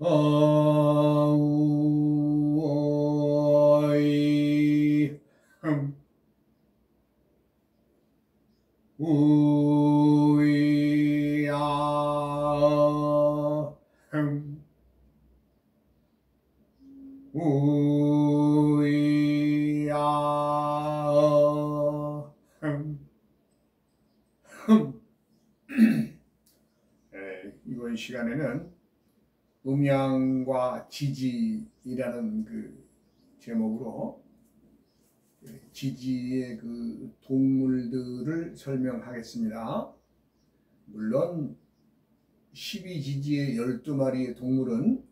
어이 우야 우야 이번 시간에는 음양과 지지이라는 그 제목으로 지지의 그 동물들을 설명하겠습니다. 물론 12지지의 12마리의 동물은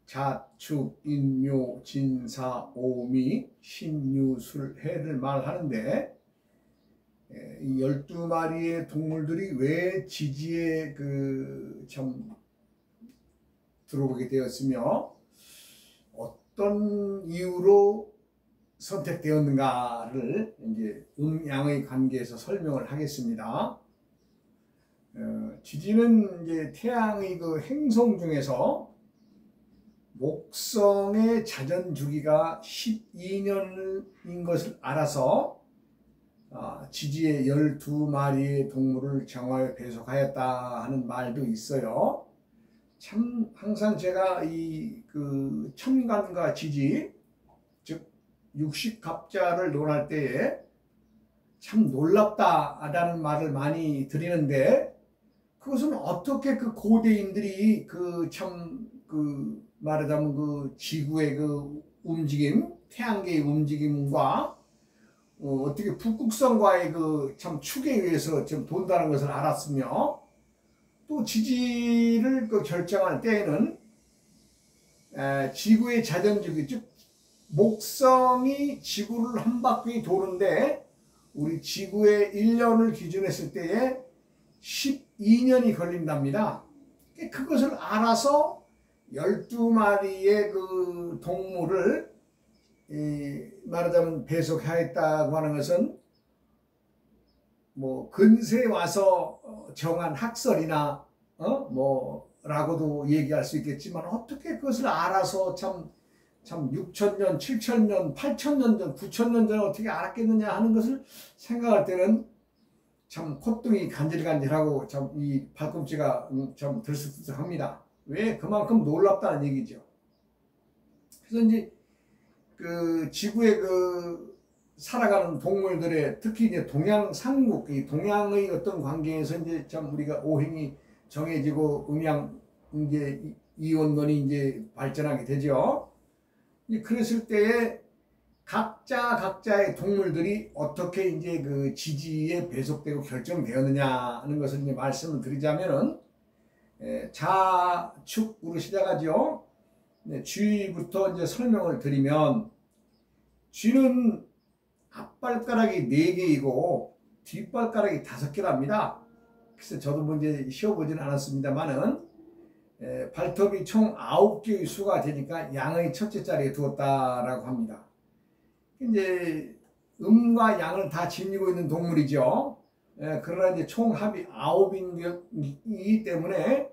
자축, 인묘, 진사, 오미, 신유, 술, 해를 말하는데 이 12마리의 동물들이 왜 지지에 참 들어오게 되었으며 어떤 이유로 선택되었는가를 이제 음양의 관계에서 설명을 하겠습니다. 지지는 이제 태양의 그 행성 중에서 목성의 자전 주기가 12년인 것을 알아서 지지의 12마리의 동물을 정하여 배속하였다 하는 말도 있어요. 참 항상 제가 이 그 천간과 지지, 즉 육식갑자를 논할 때에 참 놀랍다라는 말을 많이 드리는데, 그것은 어떻게 그 고대인들이 말하자면 그 지구의 그 움직임, 태양계의 움직임과 어떻게 북극성과의 그 참 축에 의해서 좀 돈다는 것을 알았으며, 또 지지를 그 결정할 때에는 지구의 자전주기, 즉 목성이 지구를 한 바퀴 도는데 우리 지구의 1년을 기준했을 때에 12년이 걸린답니다. 그것을 알아서 12마리의 그 동물을 말하자면 배속하였다고 하는 것은 뭐 근세에 와서 정한 학설이나 라고도 얘기할 수 있겠지만, 어떻게 그것을 알아서 참 6천년, 7천년, 8천년 전, 9천년 전에 어떻게 알았겠느냐 하는 것을 생각할 때는 참 콧등이 간질간질하고 참 이 발꿈치가 참 들썩들썩합니다. 왜? 그만큼 놀랍다는 얘기죠. 그래서 이제 그 지구의 그 살아가는 동물들의, 특히 이제 동양 삼국, 이 동양의 어떤 관계에서 이제 참 우리가 오행이 정해지고 음양 이제 이원론이 이제 발전하게 되죠. 그랬을 때에 각자의 동물들이 어떻게 이제 그 지지에 배속되고 결정되었느냐 하는 것을 이제 말씀을 드리자면은, 자축으로 시작하죠. 쥐부터 이제 설명을 드리면, 쥐는 앞발가락이 4개이고 뒷발가락이 5개랍니다. 그래서 저도 문제 쉬어보지는 않았습니다만은, 발톱이 총 9개의 수가 되니까 양의 첫째 자리에 두었다라고 합니다. 이제 음과 양을 다 지니고 있는 동물이죠. 그러나 이제 총 합이 9이기 때문에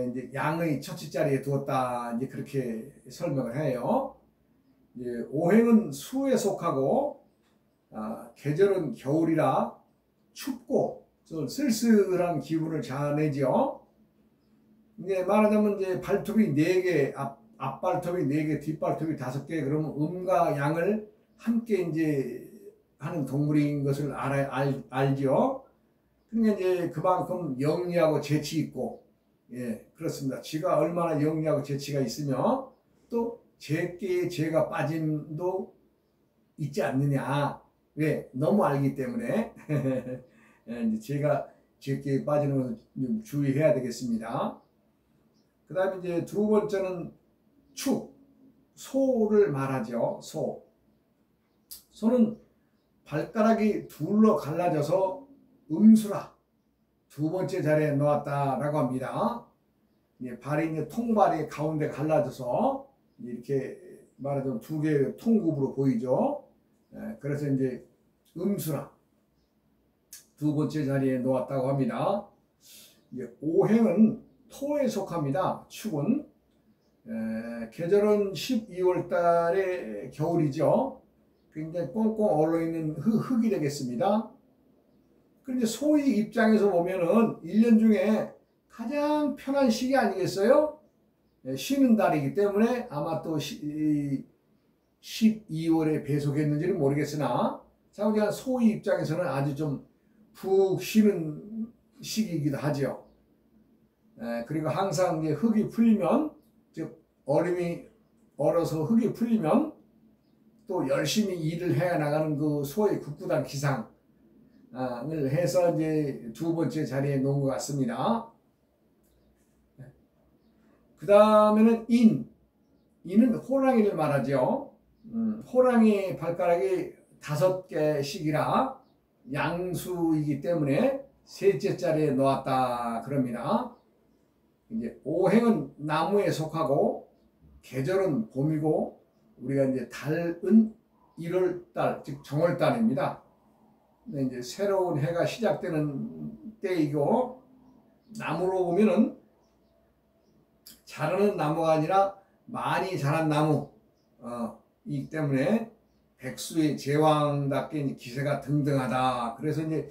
이제 양의 첫째 자리에 두었다, 이제 그렇게 설명을 해요. 이제 오행은 수에 속하고, 계절은 겨울이라 춥고 좀 쓸쓸한 기분을 자아내죠. 이제 말하자면 이제 발톱이 4개, 앞발톱이 4개, 뒷발톱이 5개, 그러면 음과 양을 함께 이제 하는 동물인 것을 알죠. 그러니까 이제 그만큼 영리하고 재치 있고, 그렇습니다. 쥐가 얼마나 영리하고 재치가 있으며 또 제끼에 제가 빠짐도 있지 않느냐. 왜? 너무 알기 때문에. 이제 제가 제끼에 빠지는 것을 좀 주의해야 되겠습니다. 그 다음에 이제 두 번째는 축, 소를 말하죠. 소는 발가락이 둘로 갈라져서 음수라 두 번째 자리에 놓았다라고 합니다. 발이 이제 통발이 가운데 갈라져서 이렇게 말하자면 2개의 통굽으로 보이죠. 그래서 이제 음수라 두 번째 자리에 놓았다고 합니다. 오행은 토에 속합니다. 축은. 계절은 12월 달에 겨울이죠. 굉장히 꽁꽁 얼어있는 흙이 되겠습니다. 그런데 소의 입장에서 보면은 1년 중에 가장 편한 시기 아니겠어요? 쉬는 달이기 때문에 아마 또 12월에 배속했는지는 모르겠으나, 자우지간 소의 입장에서는 아주 좀 푹 쉬는 시기이기도 하죠. 그리고 항상 이제 흙이 풀리면, 즉 얼음이 얼어서 흙이 풀리면 또 열심히 일을 해 나가는 그 소의 굳굳한 기상을 해서 이제 두 번째 자리에 놓은 것 같습니다. 그 다음에는 인은 호랑이를 말하죠. 호랑이 발가락이 5개씩이라 양수이기 때문에 셋째 자리에 놓았다 그럽니다. 이제 오행은 나무에 속하고 계절은 봄이고 우리가 이제 달은 1월달 즉 정월달입니다. 이제 새로운 해가 시작되는 때이고, 나무로 보면은 자라는 나무가 아니라 많이 자란 나무이기 때문에 백수의 제왕답게 기세가 등등하다. 그래서 이제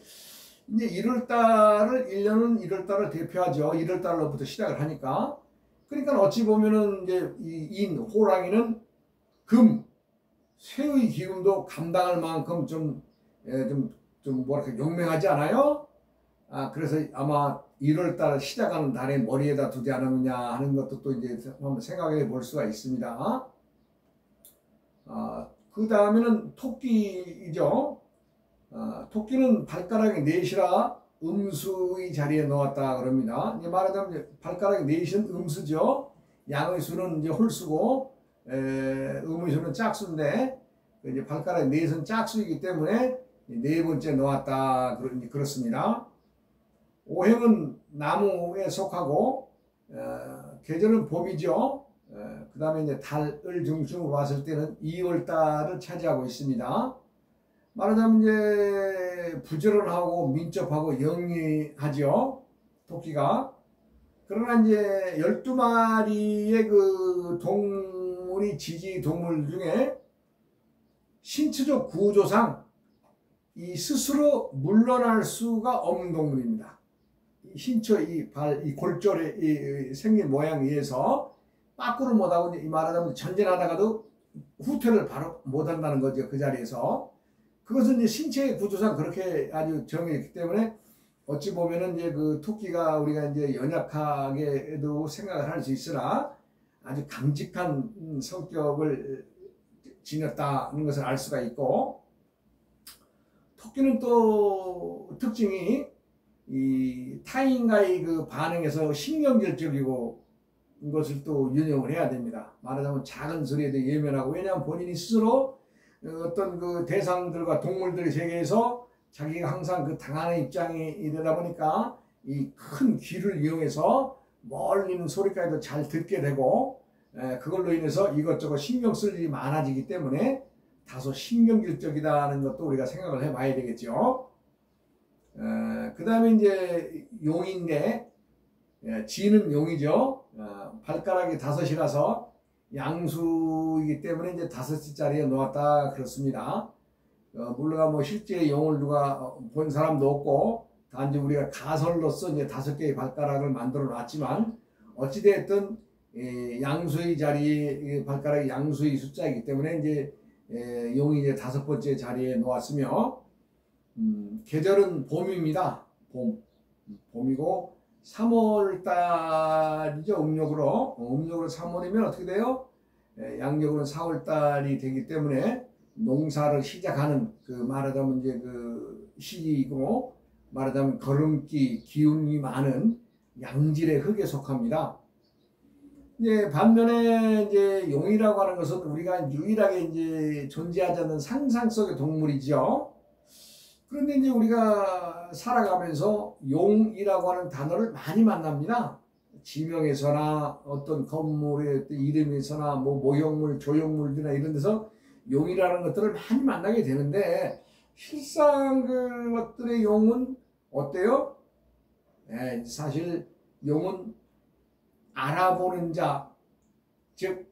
1월달을 1년은 1월달을 대표하죠. 1월달로부터 시작을 하니까. 그러니까 어찌 보면은 이제 이 호랑이는 금, 쇠의 기운도 감당할 만큼 좀 뭐랄까 용맹하지 않아요? 그래서 아마 1월달 시작하는 달에 머리에다 두지 않았느냐 하는 것도 또 이제 한번 생각해 볼 수가 있습니다. 그 다음에는 토끼이죠. 토끼는 발가락이 넷이라 음수의 자리에 놓았다 그럽니다. 이제 말하자면 발가락이 넷은 음수죠. 양의 수는 이제 홀수고 음의 수는 짝수인데, 이제 발가락 넷은 짝수이기 때문에 네 번째 놓았다 그렇습니다. 오행은 나무에 속하고 계절은 봄이죠. 그 다음에 이제 달을 중심으로 봤을 때는 2월달을 차지하고 있습니다. 말하자면 이제 부지런하고 민첩하고 영리하죠, 토끼가. 그러나 이제 12마리의 그 동물이 지지 동물 중에 신체적 구조상 이 스스로 물러날 수가 없는 동물입니다. 신처 이 골절의 이 생긴 모양에 의해서 빠꾸를 못하고, 이 말하자면 전진하다가도 후퇴를 바로 못한다는 거죠. 그 자리에서. 그것은 이제 신체의 구조상 그렇게 아주 정해있기 때문에 어찌 보면은 이제 그 토끼가 우리가 이제 연약하게도 생각을 할 수 있으나 아주 강직한 성격을 지녔다는 것을 알 수가 있고, 토끼는 또 특징이 이 타인과의 그 반응에서 신경질적이고 것을 또 유념을 해야 됩니다. 말하자면 작은 소리에도 예민하고, 왜냐하면 본인이 스스로 어떤 그 대상들과 동물들의 세계에서 자기가 항상 그 당하는 입장이 되다 보니까 이 큰 귀를 이용해서 멀리 있는 소리까지도 잘 듣게 되고, 그걸로 인해서 이것저것 신경 쓸 일이 많아지기 때문에 다소 신경질적이다는 것도 우리가 생각을 해봐야 되겠죠. 그 다음에 이제 용인데, 지는 용이죠. 발가락이 5이라서 양수이기 때문에 이제 5자리에 놓았다 그렇습니다. 물론 뭐 실제 용을 누가 본 사람도 없고, 단지 우리가 가설로서 이제 5개의 발가락을 만들어 놨지만, 어찌되었든 양수의 자리, 발가락이 양수의 숫자이기 때문에 이제 용이 이제 5번째 자리에 놓았으며, 계절은 봄입니다. 봄이고 3월달이죠. 음력으로 3월이면 어떻게 돼요? 양력으로는 4월달이 되기 때문에 농사를 시작하는 그 말하자면 이제 그 시기이고, 말하자면 거름기 기운이 많은 양질의 흙에 속합니다. 이제 반면에 이제 용이라고 하는 것은 우리가 유일하게 이제 존재하지 않는 상상 속의 동물이죠. 그런데 이제 우리가 살아가면서 용이라고 하는 단어를 많이 만납니다. 지명에서나 어떤 건물의 이름에서나 뭐 모형물, 조형물이나 이런 데서 용이라는 것들을 많이 만나게 되는데, 실상 그것들의 용은 어때요? 사실 용은 알아보는 자, 즉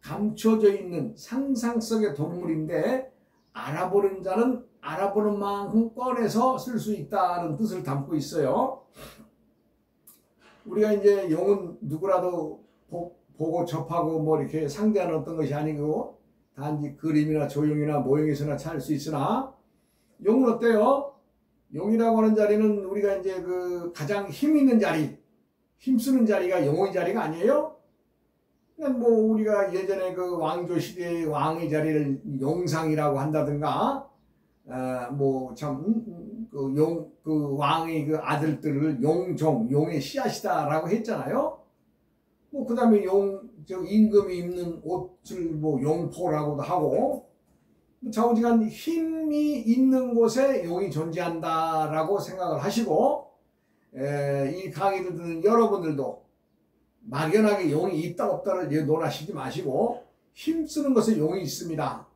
감춰져 있는 상상 속의 동물인데 알아보는 자는 알아보는 만큼 꺼내서 쓸 수 있다는 뜻을 담고 있어요. 우리가 이제 용은 누구라도 보고 접하고 뭐 이렇게 상대하는 어떤 것이 아니고 단지 그림이나 조형이나 모형에서나 찾을 수 있으나 용은 어때요? 용이라고 하는 자리는 우리가 이제 그 가장 힘 있는 자리, 힘쓰는 자리가 영웅의 자리가 아니에요? 그냥 뭐 우리가 예전에 그 왕조 시대의 왕의 자리를 용상이라고 한다든가, 그 왕의 그 아들들을 용종, 용의 씨앗이다라고 했잖아요. 뭐 그 다음에 임금이 입는 옷을 뭐 용포라고도 하고, 좌우지간 힘이 있는 곳에 용이 존재한다라고 생각을 하시고, 이 강의를 듣는 여러분들도 막연하게 용이 있다 없다를 논하시지 마시고 힘쓰는 것에 용이 있습니다.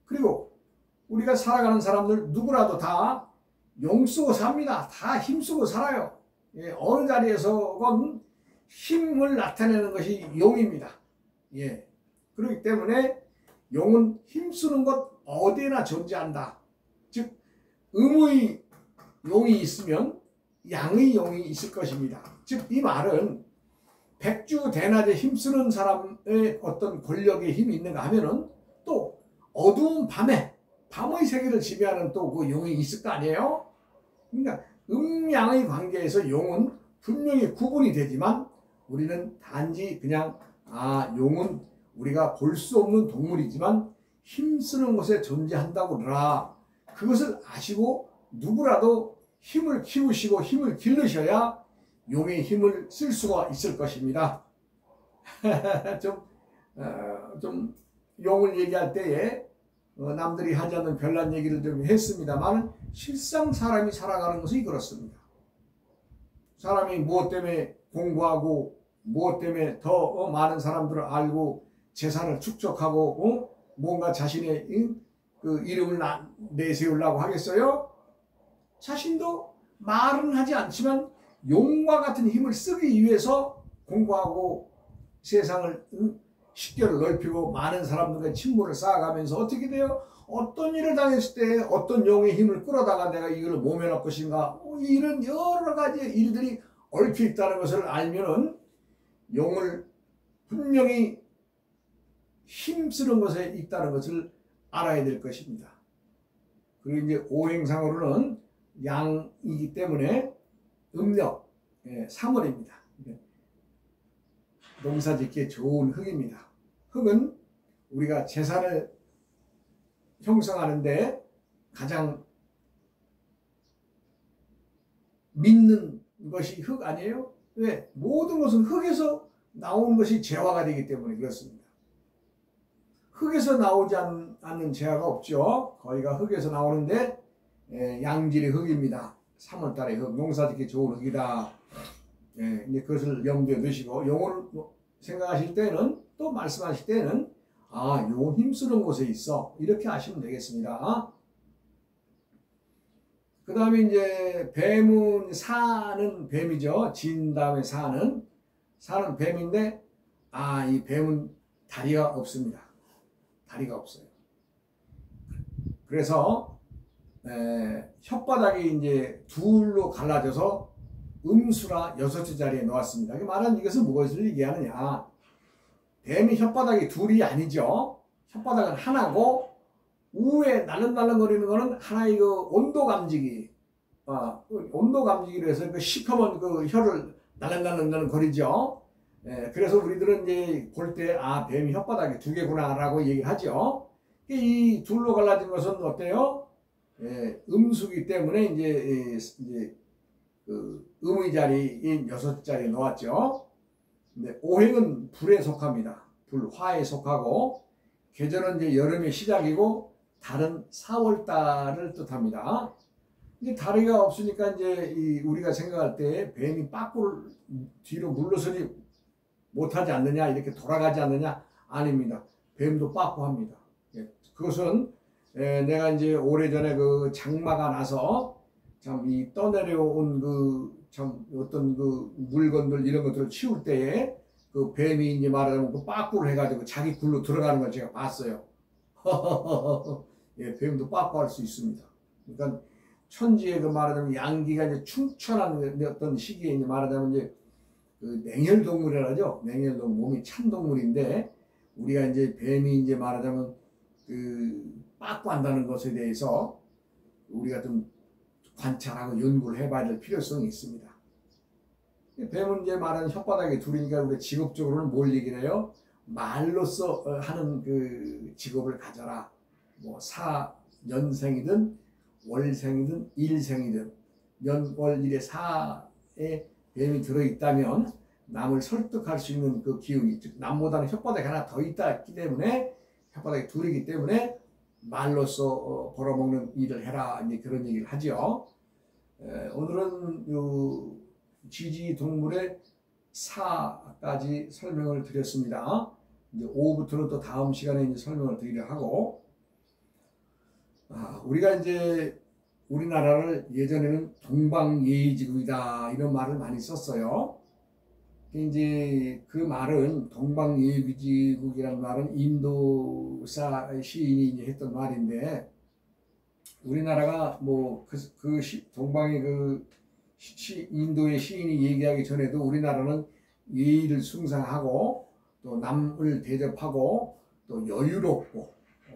그리고 우리가 살아가는 사람들 누구라도 다 용쓰고 삽니다. 다 힘쓰고 살아요. 어느 자리에서건 힘을 나타내는 것이 용입니다. 그렇기 때문에 용은 힘쓰는 것 어디에나 존재한다. 즉 음의 용이 있으면 양의 용이 있을 것입니다. 즉 이 말은 백주대낮에 힘쓰는 사람의 어떤 권력의 힘이 있는가 하면은 또 어두운 밤의 세계를 지배하는 또 그 용이 있을 거 아니에요? 그러니까 음양의 관계에서 용은 분명히 구분이 되지만 우리는 단지 그냥 용은 우리가 볼 수 없는 동물이지만 힘쓰는 곳에 존재한다고 그러나 그것을 아시고 누구라도 힘을 키우시고 힘을 기르셔야 용의 힘을 쓸 수가 있을 것입니다. 좀 용을 얘기할 때에 남들이 하지 않는 별난 얘기를 좀 했습니다만 실상 사람이 살아가는 것이 그렇습니다. 사람이 무엇 때문에 공부하고 무엇 때문에 더 많은 사람들을 알고 재산을 축적하고 뭔가 자신의 그 이름을 내세우려고 하겠어요? 자신도 말은 하지 않지만 용과 같은 힘을 쓰기 위해서 공부하고 세상을 식견을 넓히고 많은 일들과 친분을 쌓아가면서 어떻게 돼요? 어떤 일을 당했을 때 어떤 용의 힘을 끌어다가 내가 이걸 모면할 것인가, 이런 여러 가지 일들이 얽혀 있다는 것을 알면은 용을 분명히 힘쓰는 것에 있다는 것을 알아야 될 것입니다. 그리고 이제 오행상으로는 양이기 때문에 음력 3월입니다. 농사짓기에 좋은 흙입니다. 흙은 우리가 재산을 형성하는데 가장 믿는 것이 흙 아니에요? 왜? 모든 것은 흙에서 나오는 것이 재화가 되기 때문에 그렇습니다. 흙에서 나오지 않는 재화가 없죠. 거의가 흙에서 나오는데 양질의 흙입니다. 3월달에 흙, 농사짓기 좋은 흙이다. 이제 그것을 염두에 두시고 용을 생각하실 때는 또 말씀하실 때는 용 힘쓰는 곳에 있어 이렇게 하시면 되겠습니다. 그 다음에 이제 뱀은 사는 뱀이죠. 진 다음에 사는 뱀인데 이 뱀은 다리가 없습니다. 다리가 없어요. 그래서 혓바닥이 이제 둘로 갈라져서 음수라 6째 자리에 놓았습니다. 말하는 이것은 무엇을 얘기하느냐? 뱀의 혓바닥이 둘이 아니죠. 혓바닥은 하나고 우에 날름날름거리는 거는 하나의 그 온도 감지기, 온도 감지기로 해서 그 시커먼 그 혀를 날름날름 거리죠. 그래서 우리들은 이제 볼 때 뱀이 혓바닥이 2개구나라고 얘기를 하죠. 이 둘로 갈라진 것은 어때요? 음수기 때문에 이제 그 음의 자리인 6자리에 놓았죠. 근데 오행은 불에 속합니다. 불화에 속하고 계절은 이제 여름의 시작이고 달은 4월달을 뜻합니다. 이제 다리가 없으니까 이제 우리가 생각할 때 뱀이 빠꾸를 뒤로 물러서지 못하지 않느냐, 이렇게 돌아가지 않느냐? 아닙니다. 뱀도 빠꾸합니다. 그것은 내가 이제 오래전에 그 장마가 나서 참 이 떠내려온 그 참 어떤 그 물건들 이런 것들을 치울 때에 그 뱀이 이제 말하자면 그 빠꾸를 해가지고 자기 굴로 들어가는 걸 제가 봤어요. 예, 뱀도 빠꾸할 수 있습니다. 그러니까 천지에 그 말하자면 양기가 이제 충천한 어떤 시기에 이제 말하자면 이제 그 냉혈동물이라죠. 냉혈동 몸이 찬 동물인데 우리가 이제 뱀이 이제 말하자면 그 빠꾸한다는 것에 대해서 우리가 좀 관찰하고 연구를 해봐야 될 필요성이 있습니다. 뱀은 이제 말하는 혓바닥에 둘이니까 우리가 직업적으로는 뭘 얘기를 해요? 말로써 하는 그 직업을 가져라. 뭐 연생이든 월생이든 일생이든 연월일의 사에 뱀이 들어있다면 남을 설득할 수 있는 그 기운이, 즉 남보다는 혓바닥에 하나 더 있기 때문에 혓바닥에 둘이기 때문에 말로써 벌어먹는 일을 해라, 이제 그런 얘기를 하죠. 오늘은 요 지지 동물의 사까지 설명을 드렸습니다. 이제 오후부터는 또 다음 시간에 이제 설명을 드리려 하고, 우리가 이제 우리나라를 예전에는 동방예의지국이다 이런 말을 많이 썼어요. 이제 그 말은 동방예의지국이라는 말은 인도사 시인이 했던 말인데, 우리나라가 뭐 동방의 인도의 시인이 얘기하기 전에도 우리나라는 예의를 숭상하고 또 남을 대접하고 또 여유롭고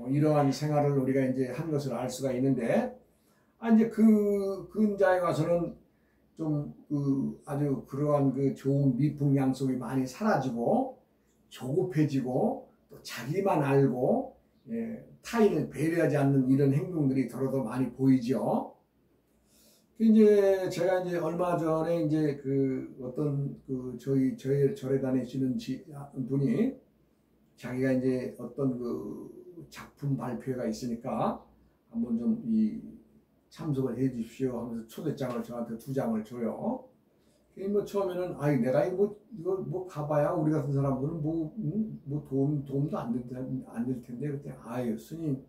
이러한 생활을 우리가 이제 한 것을 알 수가 있는데, 이제 그 근자에 와서는 좀 아주 그러한 그 좋은 미풍양속이 많이 사라지고 조급해지고 또 자기만 알고, 예, 타인을 배려하지 않는 이런 행동들이 더러 많이 보이죠. 이제 제가 이제 얼마 전에 이제 그 어떤 그 저희 절에 다니시는 분이 자기가 이제 어떤 그 작품 발표회가 있으니까 한번 좀 참석을 해 주십시오 하면서 초대장을 저한테 2장을 줘요. 뭐 처음에는 내가 이거 뭐 가봐야 우리 같은 사람들은 뭐 도움도 안 될 텐데, 그때 스님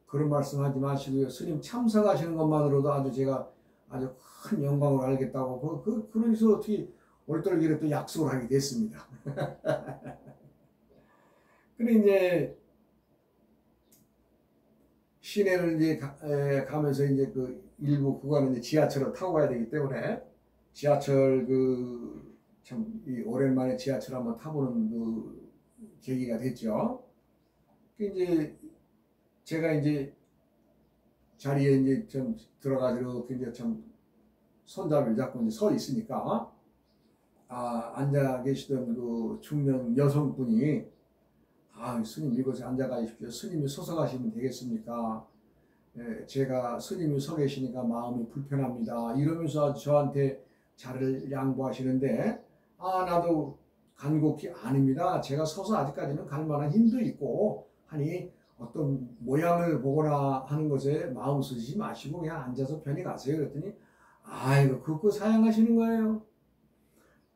그런 말씀하지 마시고요. 스님 참석하시는 것만으로도 제가 아주 큰 영광을 알겠다고 그러면서 어떻게 얼떨결에 또 약속을 하게 됐습니다. 근데 이제 시내를 이제 가면서 이제 그 일부 구간은 이제 지하철을 타고 가야 되기 때문에 지하철 이 오랜만에 지하철 한번 타보는 그 계기가 됐죠. 이제 제가 이제 자리에 이제 좀 들어가서 이제 참 손잡이를 잡고 이제 서 있으니까 앉아 계시던 그 중년 여성분이 스님 이곳에 앉아 가십시오. 스님이 서서 가시면 되겠습니까? 제가 스님이 서 계시니까 마음이 불편합니다. 이러면서 저한테 자리를 양보하시는데, 나도 간곡히 아닙니다. 제가 서서 아직까지는 갈 만한 힘도 있고 하니 어떤 모양을 보거나 하는 것에 마음 쓰지 마시고 그냥 앉아서 편히 가세요. 그랬더니 그거 사양하시는 거예요.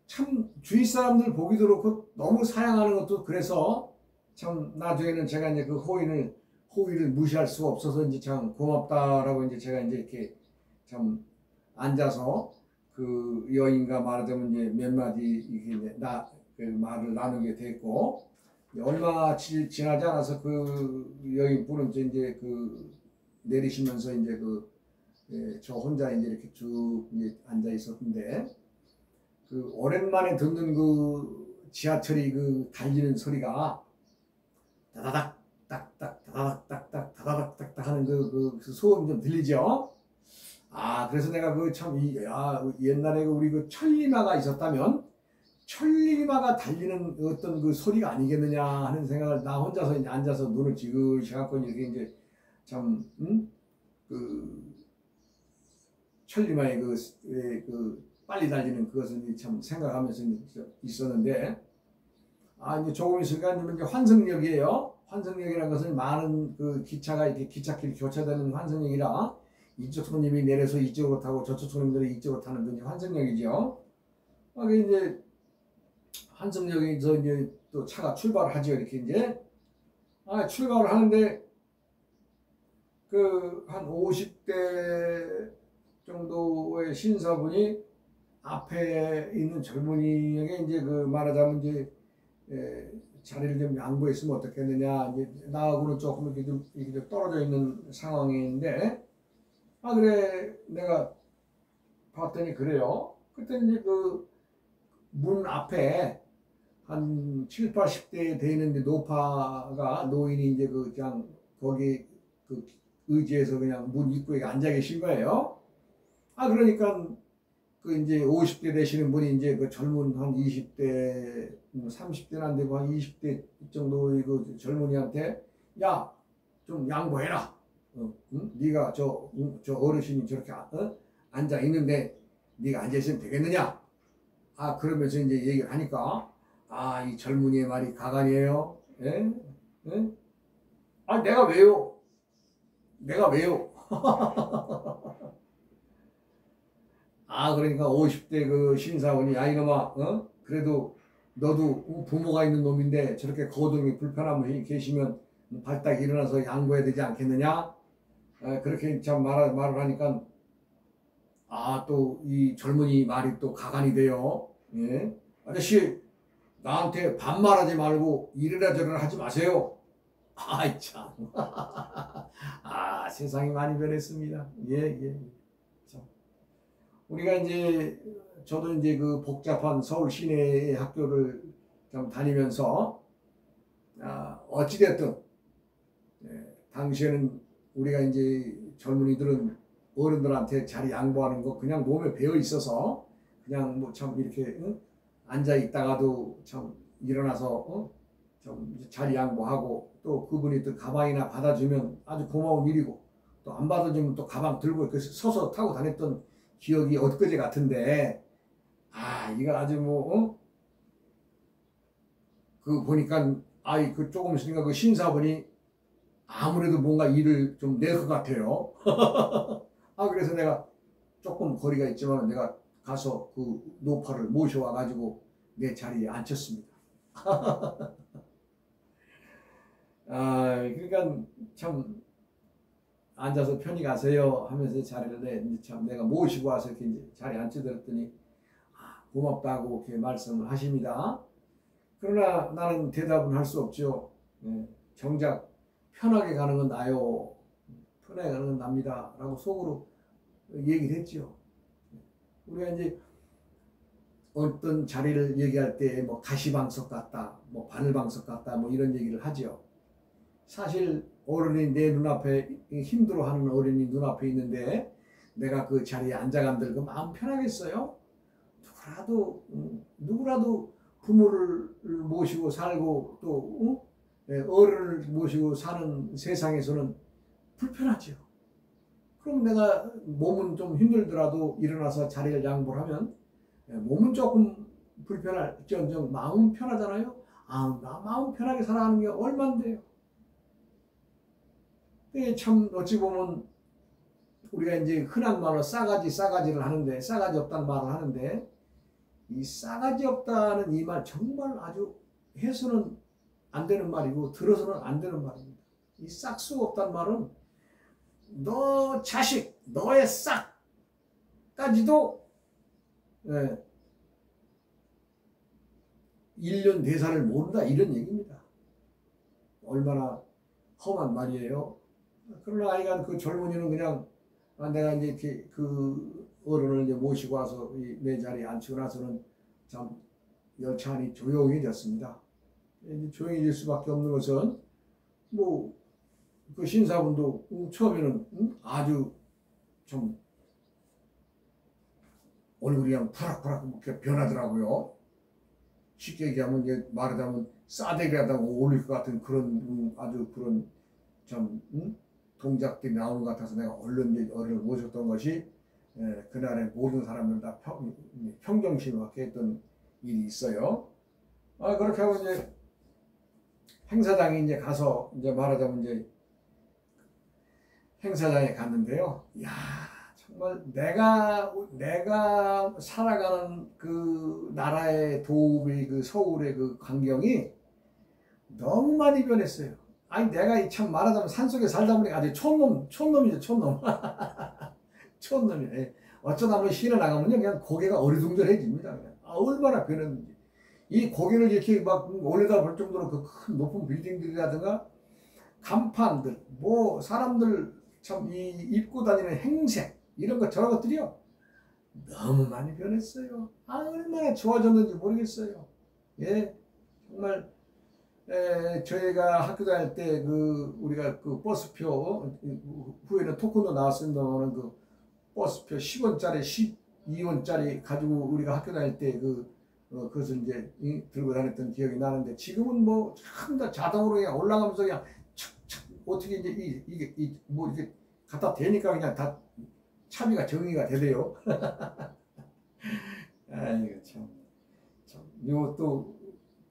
참 주위 사람들 보기도 그렇고 너무 사양하는 것도 그래서 참 나중에는 제가 이제 그 호의를 무시할 수가 없어서 이제 참 고맙다라고 이제 제가 이제 이렇게 참 앉아서 그 여인과 말하자면 이제 몇 마디 이렇게 그 말을 나누게 됐고, 얼마 지나지 않아서 그 여인분은 이제 내리시면서 이제 저 혼자 이제 이렇게 쭉 이제 앉아 있었는데, 오랜만에 듣는 지하철이 달리는 소리가 다다닥 딱딱 다다닥 딱딱 다다닥 딱딱 하는 소음이 좀 들리죠. 그래서 내가 옛날에 우리 천리마가 있었다면 천리마가 달리는 어떤 소리가 아니겠느냐 하는 생각을 나 혼자서 이제 앉아서 눈을 지그시 감고 이렇게 이제 참 천리마의 빨리 달리는 그것을 참 생각하면서 있었는데, 이제 조금 있으니까 이제 환승역이에요. 환승역이라는 것은 많은 기차가 이렇게 기찻길이 교차되는 환승역이라 이쪽 손님이 내려서 이쪽으로 타고 저쪽 손님들이 이쪽으로 타는 게 환승역이죠. 이제 환승역에서 이제 또 차가 출발을 하죠. 이렇게 이제 출발을 하는데 한 50대 정도의 신사분이 앞에 있는 젊은이에게 이제 그 말하자면 이제 자리를 좀 양보했으면 어떻겠느냐. 이제 나하고는 조금 이렇게 좀 떨어져 있는 상황인데, 아, 그래. 내가 봤더니 그래요. 그때 이제 그 문 앞에 한 7, 80대 되는 노파가 노인이 이제 그 그냥 거기 그 의지에서 그냥 문 입구에 앉아 계신 거예요. 아, 그러니까 그 이제 50대 되시는 분이 이제 그 젊은 한 20대, 30대는 안 되고 한 20대 정도의 그 젊은이한테 야, 좀 양보해라. 응? 네가 저 어르신이 저렇게 앉아 있는데 네가 앉아 있으면 되겠느냐? 아, 그러면서 이제 얘기를 하니까 아, 이 젊은이의 말이 가관이에요. 예? 예? 아, 내가 왜요? 내가 왜요? 아, 그러니까 50대 그 신사원이 야, 이놈아, 그래도 너도 부모가 있는 놈인데 저렇게 거동이 불편함이 계시면 발딱 일어나서 양보해야 되지 않겠느냐? 그렇게 참 말을 하니까 아, 또 이 젊은이 말이 또 가관이 돼요. 예? 아저씨, 나한테 반말하지 말고 이래라 저래라 하지 마세요. 아이 참. 아, 세상이 많이 변했습니다. 예, 예. 참. 우리가 이제 저도 이제 그 복잡한 서울 시내 학교를 좀 다니면서 어찌됐든 당시에는 우리가 이제 젊은이들은 어른들한테 자리 양보하는 거 그냥 몸에 배어 있어서 그냥 뭐 참 이렇게 앉아 있다가도 참 일어나서 좀 자리 양보하고 또 그분이 또 가방이나 받아주면 아주 고마운 일이고 또 안 받아주면 또 가방 들고 이렇게 서서 타고 다녔던 기억이 엊그제 같은데 아, 이거 아주 뭐 그 보니까 아이 그 조금 있으니까 그 신사분이 아무래도 뭔가 일을 좀 낼 것 같아요. 아, 그래서 내가 조금 거리가 있지만 내가 가서 그 노파를 모셔와 가지고 내 자리에 앉혔습니다. 아, 그러니까 참 앉아서 편히 가세요 하면서 자리를 참 내가 모시고 와서 이렇게 이제 자리에 앉혀드렸더니 아, 고맙다고 이렇게 말씀을 하십니다. 그러나 나는 대답은 할 수 없죠. 정작 편하게 가는 건 나요. 편하게 가는 건 납니다. 라고 속으로 얘기를 했죠. 우리가 이제 어떤 자리를 얘기할 때 뭐 가시방석 같다, 뭐 바늘방석 같다, 뭐 이런 얘기를 하죠. 사실 어른이 내 눈앞에 힘들어하는 어른이 눈앞에 있는데 내가 그 자리에 앉아간들 그 마음 편하겠어요? 누구라도 부모를 모시고 살고 또 어른을 모시고 사는 세상에서는 불편하죠. 그럼 내가 몸은 좀 힘들더라도 일어나서 자리를 양보하면 몸은 조금 불편할지언정 마음은 편하잖아요. 아, 나 마음 편하게 살아가는 게 얼만데요. 이게 참 어찌 보면 우리가 이제 흔한 말로 싸가지를 하는데 싸가지 없다는 말을 하는데 이 싸가지 없다는 이 말 정말 아주 해서는 안 되는 말이고 들어서는 안 되는 말입니다. 이 싹수가 없다는 말은 너 자식, 너의 싹까지도 1년 대사를 모른다 이런 얘기입니다. 얼마나 험한 말이에요. 그러나 아이가 그 젊은이는 그냥 내가 이제 이렇게 그 어른을 이제 모시고 와서 내 자리에 앉히고 나서는 참 열차안이 조용해졌습니다. 이제 조용해질 수밖에 없는 것은 뭐 그 신사분도 처음에는 아주 좀 얼굴이 그냥 푸락푸락 이렇게 변하더라고요. 쉽게 얘기하면 이제 말하자면 싸대기하다가 어울릴 것 같은 그런 아주 그런 좀 동작들이 나오는 것 같아서 내가 얼른 이제 어른을 모셨던 것이 그날의 모든 사람들 다 평정심을 갖게 했던 일이 있어요. 아, 그렇게 하고 이제 행사장에 이제 가서 이제 말하자면 이제 행사장에 갔는데요. 야, 정말 내가 살아가는 그 나라의 도읍의 그 서울의 그 광경이 너무 많이 변했어요. 아니 내가 참 말하자면 산속에 살다 보니까 아주 촌놈이죠, 촌놈. 촌놈이. 예. 어쩌다 한번 시내 나가면요, 그냥 고개가 어리둥절해집니다. 그냥. 아, 얼마나 변했는지. 이 고개를 이렇게 막 올려다 볼 정도로 그 큰 높은 빌딩들이라든가 간판들, 뭐 사람들 참 이 입고 다니는 행색 이런 것 저런 것들이요 너무 많이 변했어요. 아, 얼마나 좋아졌는지 모르겠어요. 예, 정말 저희가 학교 다닐 때 그 우리가 그 버스표 후에는 토큰도 나왔습니다만은 그 버스표 10원짜리 12원짜리 가지고 우리가 학교 다닐 때 그것을 이제 들고 다녔던 기억이 나는데 지금은 뭐 참 다 자동으로 그냥 올라가면서 그냥 착착 어떻게 이제 이게 뭐 이렇게 갖다 대니까 그냥 다 차비가 정리가 되대요. 아이고 참 이것도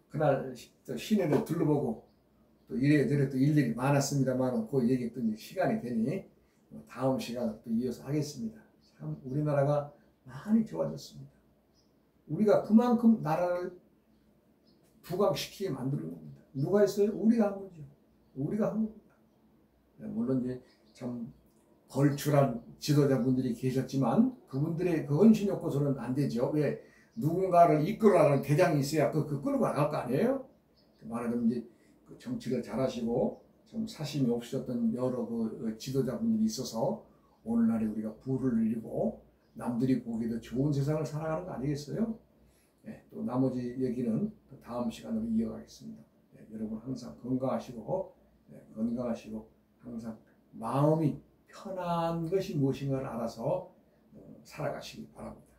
그날 또 시내를 둘러보고 또 이래저래 또 일들이 많았습니다만 그 얘기 또 이제 시간이 되니 다음 시간에 또 이어서 하겠습니다. 참 우리나라가 많이 좋아졌습니다. 우리가 그만큼 나라를 부강시키게 만드는 겁니다. 누가 했어요? 우리가 한 거죠. 우리가 한 겁니다. 물론 이제 참 걸출한 지도자분들이 계셨지만 그분들의 그 헌신이 없고서는 안 되죠. 왜? 누군가를 이끌어가는 대장이 있어야 그 끌고 나갈 거 아니에요? 말하자면 이제 그 정치를 잘하시고 좀 사심이 없으셨던 여러 그 지도자분들이 있어서 오늘날에 우리가 부를 누리고 남들이 보기에도 좋은 세상을 살아가는 거 아니겠어요? 네, 또 나머지 얘기는 또 다음 시간으로 이어가겠습니다. 네, 여러분 항상 건강하시고 건강하시고 항상 마음이 편한 것이 무엇인가를 알아서 살아가시기 바랍니다.